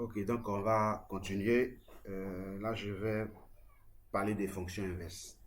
Ok, donc on va continuer. Là, je vais parler des fonctions inverses.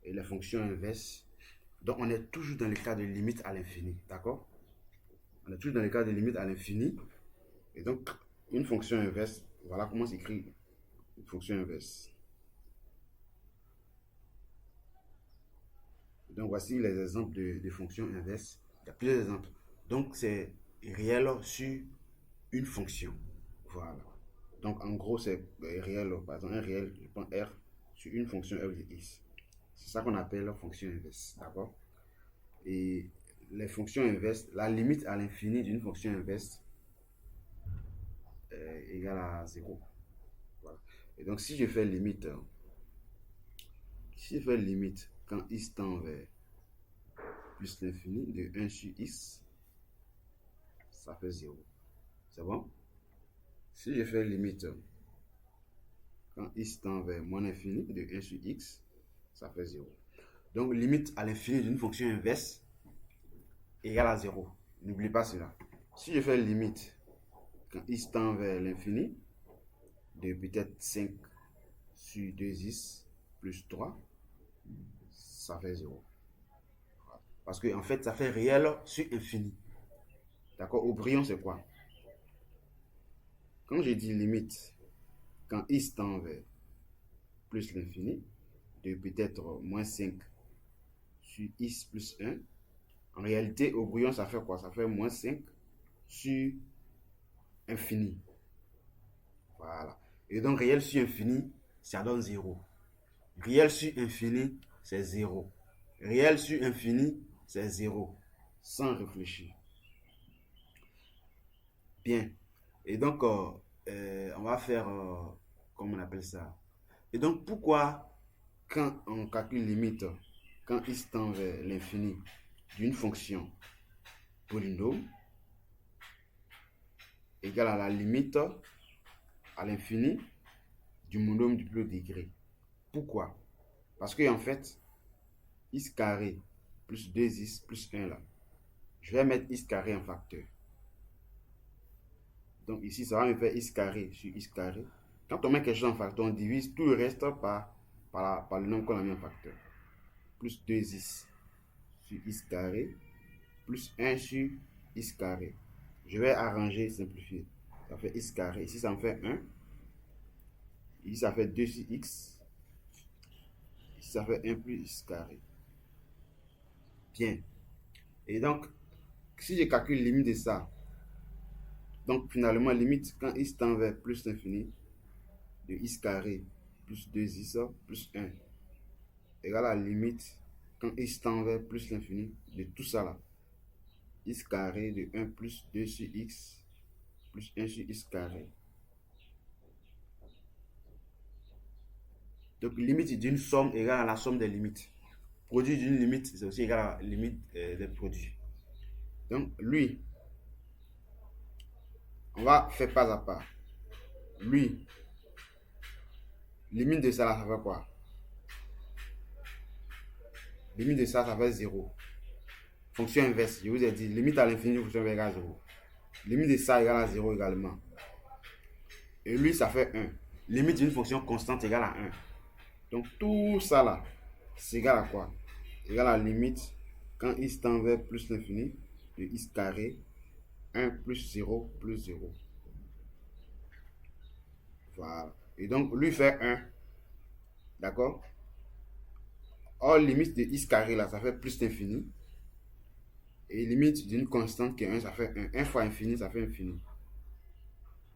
Et les fonctions inverses, donc on est toujours dans le cas de limite à l'infini, d'accord? On est toujours dans le cas de limite à l'infini. Et donc, une fonction inverse, voilà comment s'écrit une fonction inverse. Donc, voici les exemples de fonctions inverses. Il y a plusieurs exemples. Donc, c'est réel sur une fonction. Voilà. Donc, en gros, c'est réel. Par exemple, un réel, je prends R sur une fonction f de x. C'est ça qu'on appelle la fonction inverse. D'accord? Et les fonctions inverses, la limite à l'infini d'une fonction inverse est égale à 0. Voilà. Et donc, si je fais limite quand x tend vers plus l'infini de 1 sur x, ça fait 0. C'est bon? Si je fais limite quand x tend vers moins l'infini de 1 sur x, ça fait 0. Donc, limite à l'infini d'une fonction inverse égale à 0. N'oublie pas cela. Si je fais limite quand x tend vers l'infini de peut-être 5 sur 2x plus 3, ça fait 0. Parce que en fait, ça fait réel sur infini. D'accord? Au brillant, c'est quoi? Quand j'ai dit limite, quand x tend vers plus l'infini, de peut-être moins 5 sur x plus 1, en réalité, au brouillon, ça fait quoi? Ça fait moins 5 sur infini. Voilà. Et donc, réel sur infini, ça donne 0. Réel sur infini, c'est 0. Réel sur infini, c'est 0. Sans réfléchir. Bien. Et donc, on va faire, comment on appelle ça? Et donc, pourquoi, quand on calcule limite, quand x tend vers l'infini d'une fonction polynôme égale à la limite à l'infini du monôme du plus haut degré? Pourquoi? Parce que en fait, x carré plus 2x plus 1 là, je vais mettre x carré en facteur. Donc ici, ça va me faire x carré sur x carré. Quand on met quelque chose en facteur, on divise tout le reste par le nombre qu'on a mis en facteur. Plus 2x sur x carré plus 1 sur x carré. Je vais arranger, simplifier. Ça fait x carré. Ici, ça me fait 1. Ici, ça fait 2 sur x. Ici, ça fait 1 plus x carré. Bien. Et donc, si je calcule la limite de ça, donc finalement, limite quand x tend vers plus l'infini de x carré plus 2x plus 1 égale à la limite quand x tend vers plus l'infini de tout ça là. X carré de 1 plus 2 sur x plus 1 sur x carré. Donc, limite d'une somme égale à la somme des limites. Produit d'une limite, c'est aussi égal à la limite des produits. Donc, lui, on va faire pas à pas. Lui, limite de ça, là, ça fait quoi? Limite de ça, ça fait 0. Fonction inverse, je vous ai dit, limite à l'infini, fonction égale à 0. Limite de ça égale à 0 également. Et lui, ça fait 1. Limite d'une fonction constante égale à 1. Donc, tout ça là, c'est égal à quoi? Égal à la limite, quand x tend vers plus l'infini, de x carré, 1 plus 0 plus 0. Voilà. Et donc, lui fait 1. D'accord? Or, limite de x carré, là, ça fait plus l'infini. Et limite d'une constante qui est 1, ça fait 1. 1 fois infini, ça fait infini.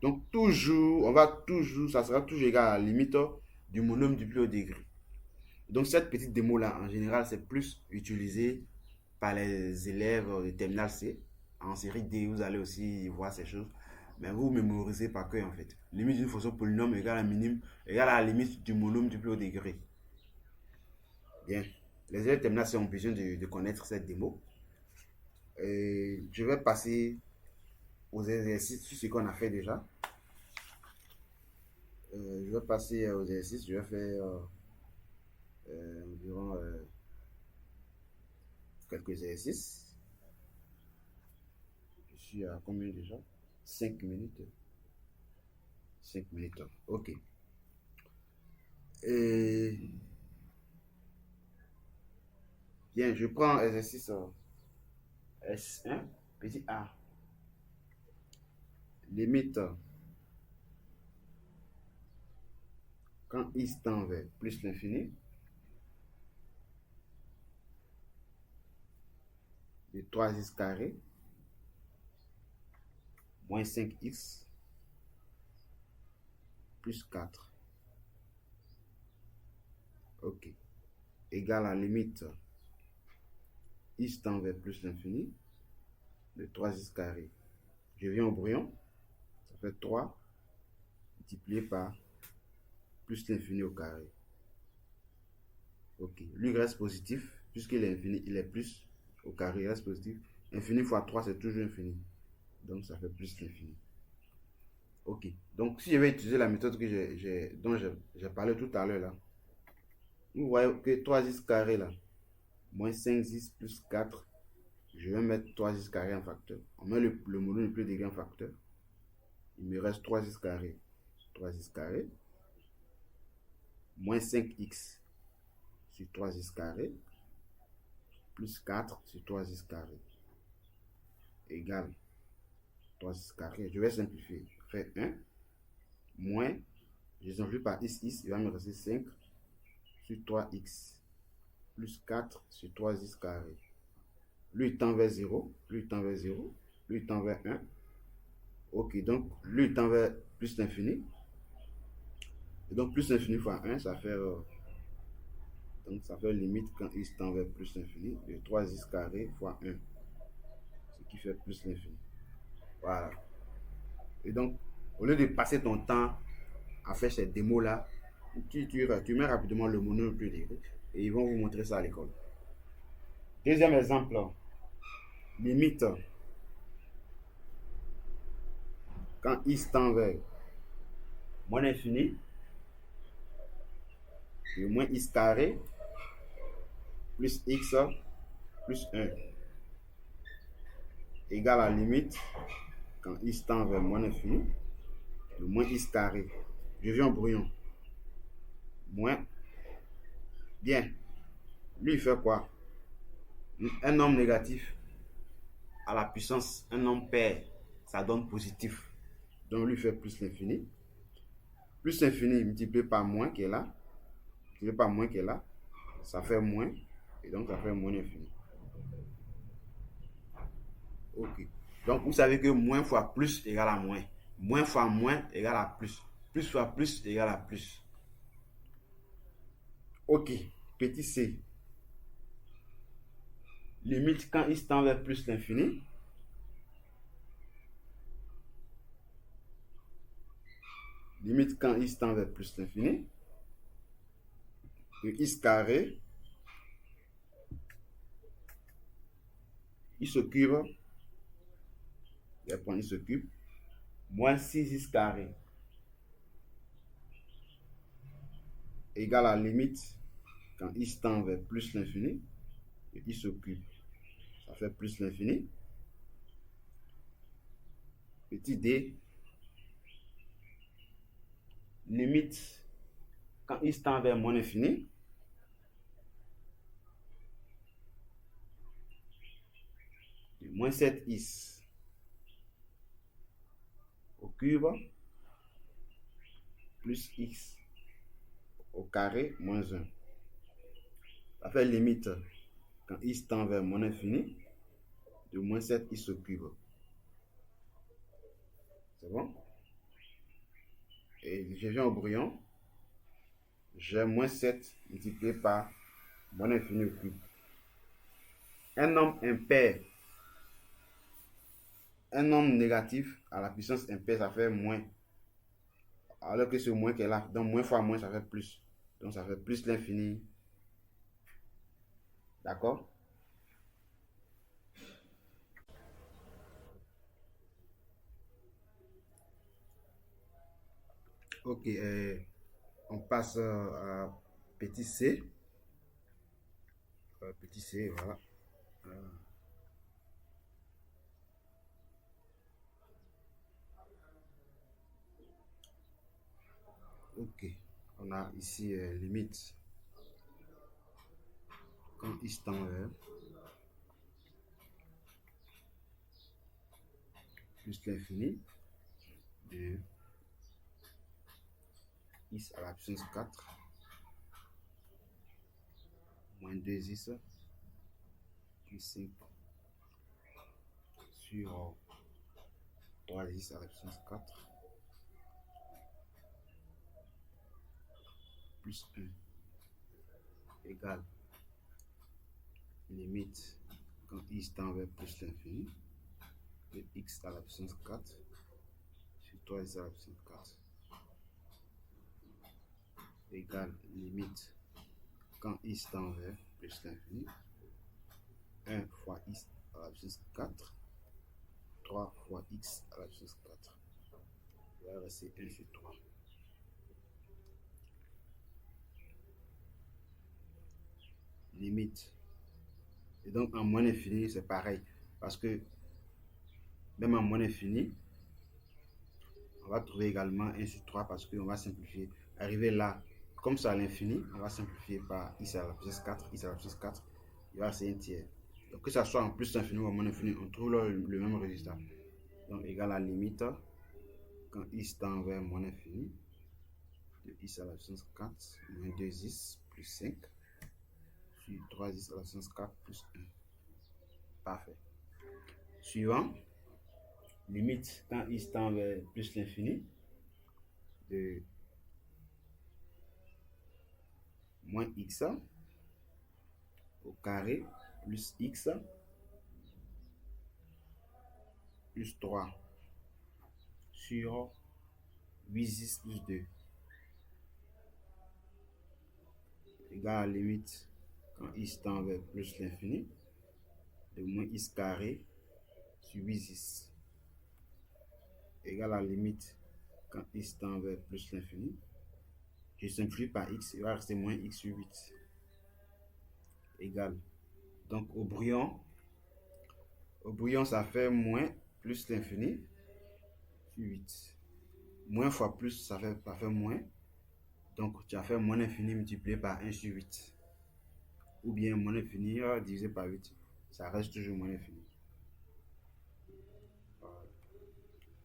Donc, toujours, ça sera toujours égal à la limite du monôme du plus haut degré. Donc, cette petite démo-là, en général, c'est plus utilisé par les élèves de terminale C. En série D, vous allez aussi voir ces choses. Mais vous mémorisez par cœur, en fait. Limite d'une fonction polynôme égale à minime, égale à la limite du monôme du plus haut degré. Bien. Les élèves de terminale C ont besoin de connaître cette démo. Et je vais passer aux exercices sur ce qu'on a fait déjà. Je vais passer aux exercices. Je vais faire environ quelques exercices. Je suis à combien déjà? 5 minutes. 5 minutes. Ok. Et bien, je prends exercice S1, petit a. Limite quand i tend vers plus l'infini de 3x carré moins 5x plus 4. Ok. Égale à la limite i tend vers plus l'infini de 3x carré. Je viens au brouillon. Ça fait 3 multiplié par plus l'infini au carré. Ok. Lui reste positif. Puisqu'il est infini, il est plus au carré, il reste positif. Infini fois 3, c'est toujours infini. Donc, ça fait plus l'infini. Ok. Donc, si je vais utiliser la méthode dont j'ai parlé tout à l'heure, là, vous voyez que 3x carré, là, moins 5x plus 4, je vais mettre 3x carré en facteur. On met le modulo le plus degré en facteur. Il me reste 3x carré. 3x carré. Moins 5x sur 3x carré. Plus 4 sur 3x carré. Égale 3x carré. Je vais simplifier. Faire 1. Moins. Je simplifie par x. Il va me rester 5 sur 3x. Plus 4 sur 3x carré. Lui, il tend vers 0. Lui, il tend vers 0. Lui, il tend vers 1. Ok, donc, lui, il tend vers plus l'infini. Et donc, plus l'infini fois 1, ça fait... donc, ça fait limite quand x tend vers plus l'infini de 3x carré fois 1. Ce qui fait plus l'infini. Voilà. Et donc, au lieu de passer ton temps à faire ces démos-là, tu mets rapidement le mono le plus degré et ils vont vous montrer ça à l'école. Deuxième exemple. Limite quand x tend vers moins l'infini de moins x carré plus x plus 1 égale à la limite quand x tend vers moins l'infini de moins x carré. Je viens en brouillon. Moins. Bien. Lui, il fait quoi? Un nombre négatif à la puissance, un nombre pair, ça donne positif. Donc, lui fait plus l'infini. Plus l'infini multiplié par moins qui est là. Multiplié par moins qui est là. Ça fait moins. Et donc, ça fait moins l'infini. Ok. Donc, vous savez que moins fois plus égale à moins. Moins fois moins égale à plus. Plus fois plus égale à plus. Ok. Petit c. Limite quand il tend vers plus l'infini. Limite quand il tend vers plus l'infini. De x carré. Il s'occupe. Les points, il s'occupe. Moins 6x carré. Égale à la limite quand il tend vers plus l'infini. Il s'occupe. Ça fait plus l'infini. Petit d. Limite quand il tend vers moins l'infini. Moins 7x au cube plus x au carré moins 1. Ça fait limite quand x tend vers moins infini de moins 7x au cube. C'est bon? Et je viens au brouillon. J'ai moins 7 multiplié par moins infini au cube. Un nombre impair, un nombre négatif à la puissance impair, ça fait moins. Alors que ce moins qui est là, donc moins fois moins, ça fait plus. Donc ça fait plus l'infini. D'accord? Ok, on passe à petit c. Petit c, voilà. Ok, on a ici limite quand x tend vers plus l'infini de x à la puissance 4 moins 2x plus 5 sur 3x à la puissance 4 plus 1 égale limite quand x tend vers plus l'infini de x à la puissance 4 sur 3x à la puissance 4 égale limite quand x tend vers plus l'infini 1 fois x à la puissance 4 3 fois x à la puissance 4 il va rester 1 sur 3 limite. Et donc en moins l'infini c'est pareil parce que même en moins l'infini on va trouver également 1 sur 3 parce qu'on va simplifier. Arriver là, comme ça à l'infini, on va simplifier par x à la puissance 4, x à la puissance 4, il va rester un tiers. Donc que ça soit en plus l'infini ou en moins l'infini, on trouve le même résultat. Donc égal à la limite, quand x tend vers moins l'infini, de x à la puissance 4, moins 2x plus 5, sur 3x à la puissance 4 plus 1. Parfait. Suivant, limite quand x tend vers plus l'infini, de moins x au carré plus x plus 3 sur 8x plus 2 égale à la limite quand x tend vers plus l'infini de moins x carré sur 8x égale à la limite quand x tend vers plus l'infini. Je simplifie par x, il va rester moins x sur 8 égale. Donc au brouillon ça fait moins plus l'infini sur 8. Moins fois plus ça fait moins. Donc tu as fait moins l'infini multiplié par 1 sur 8. Ou bien moins l'infini divisé par 8. Ça reste toujours moins l'infini.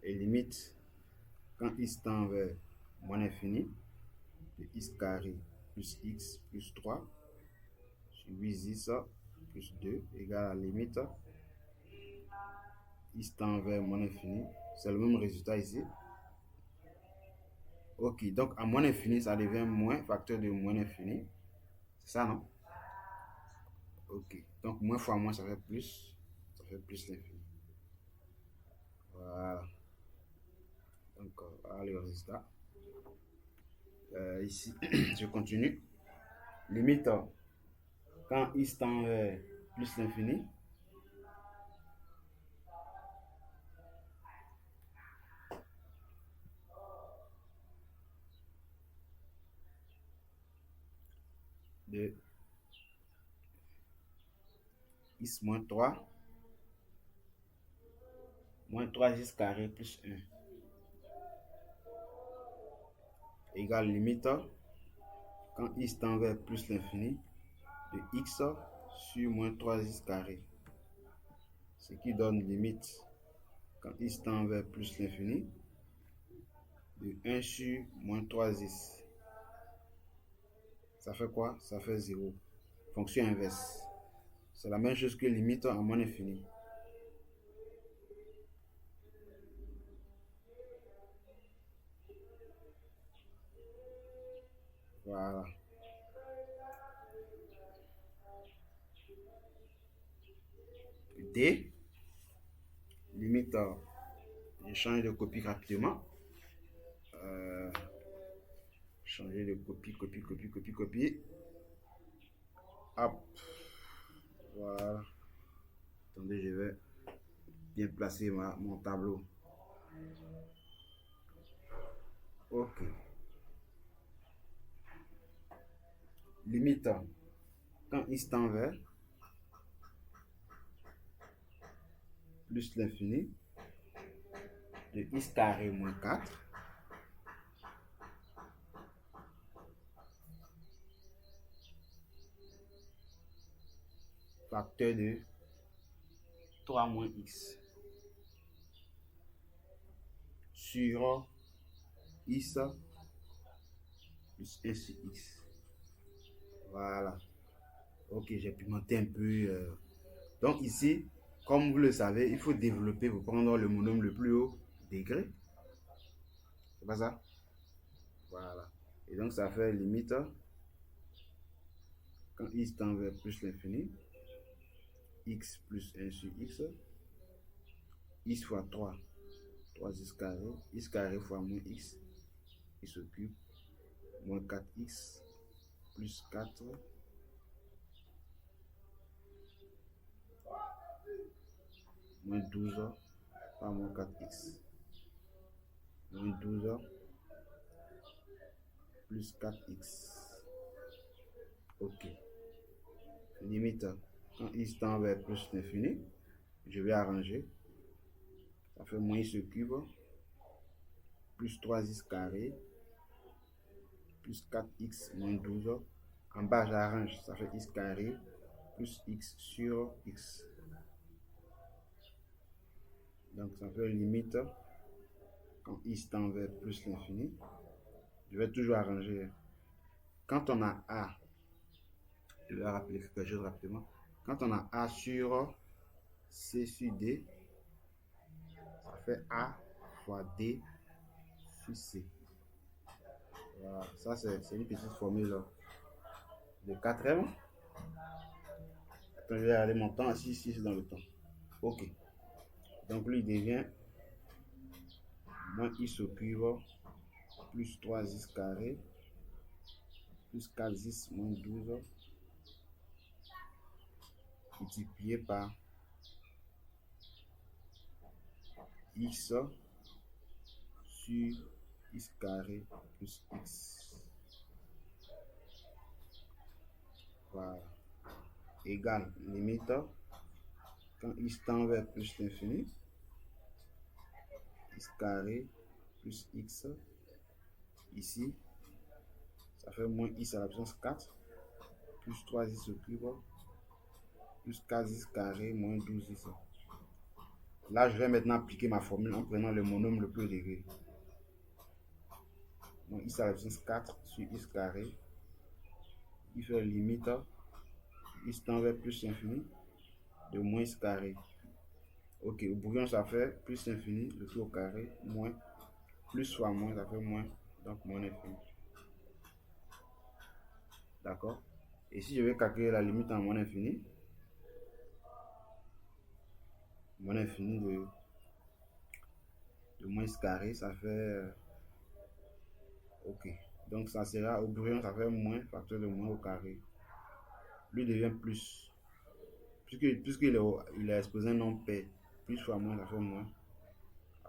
Et limite, quand x tend vers moins l'infini, de x carré plus x plus 3 sur 8x plus 2 égale à la limite x tend vers moins l'infini. C'est le même résultat ici. Ok, donc à moins l'infini, ça devient moins, facteur de moins l'infini. C'est ça, non? Ok, donc moins fois moins, ça fait plus l'infini. Voilà. Donc, voilà le résultat. Ici, je continue. Limite, quand x tend vers plus l'infini, de x moins 3 moins 3x carré plus 1 égale limite quand x tend vers plus l'infini de x sur moins 3x carré, ce qui donne limite quand x tend vers plus l'infini de 1 sur moins 3x. Ça fait quoi? Ça fait 0. Fonction inverse. C'est la même chose que limite à moins l'infini. Voilà. D. Limite, je change de copie rapidement. Changer de copie. Hop. Voilà. Attendez, je vais bien placer mon tableau. Ok. Limite, quand x tend vers plus l'infini de x carré moins 4 facteur de 3 moins x sur x plus 1 sur x. Voilà. Ok, j'ai pimenté un peu. Donc ici, comme vous le savez, il faut développer pour prendre le monôme le plus haut degré. C'est pas ça? Voilà. Et donc ça fait limite quand x tend vers plus l'infini, x plus 1 sur x fois 3, 3x carré fois moins x au cube, moins 4x plus 4 moins 12 par moins 4x moins 12 plus 4x. Ok. Limite, quand x tend vers plus l'infini, je vais arranger. Ça fait moins x au cube plus 3x carré plus 4x moins 12. En bas, j'arrange. Ça fait x carré plus x sur x. Donc, ça fait limite quand x tend vers plus l'infini. Je vais toujours arranger. Quand on a a, je vais rappeler quelque chose rapidement. Quand on a a sur c sur d, ça fait a fois d sur c. Voilà, ça c'est une petite formule de 4m. Attends, je vais aller mon temps à 6 dans le temps. Ok. Donc lui devient moins x au cube plus 3x carré plus 4x moins 12 multiplié par x sur x carré plus x. Voilà. Égale limite quand x tend vers plus l'infini, x carré plus x. Ici, ça fait moins x à la puissance 4 plus 3x au cube plus 4x carré moins 12x. Là, je vais maintenant appliquer ma formule en prenant le monôme le plus degré. Donc, x à la puissance 4 sur x carré, il fait limite x tend vers plus infini de moins x carré. Ok, au brouillon, ça fait plus infini, le tout au carré, moins, plus fois moins, ça fait moins, donc moins infini. D'accord? Et si je vais calculer la limite en moins infini de moins x carré, ça fait... ok, donc ça sera, au brouillon, ça fait moins, facteur de moins au carré. Lui devient plus. Puisqu'il est exposé un nombre pair, plus fois moins, ça fait moins.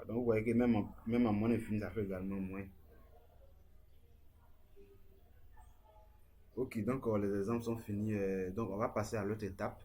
Donc vous voyez que même en moins infini, ça fait également moins. Ok, donc les exemples sont finis. Donc on va passer à l'autre étape.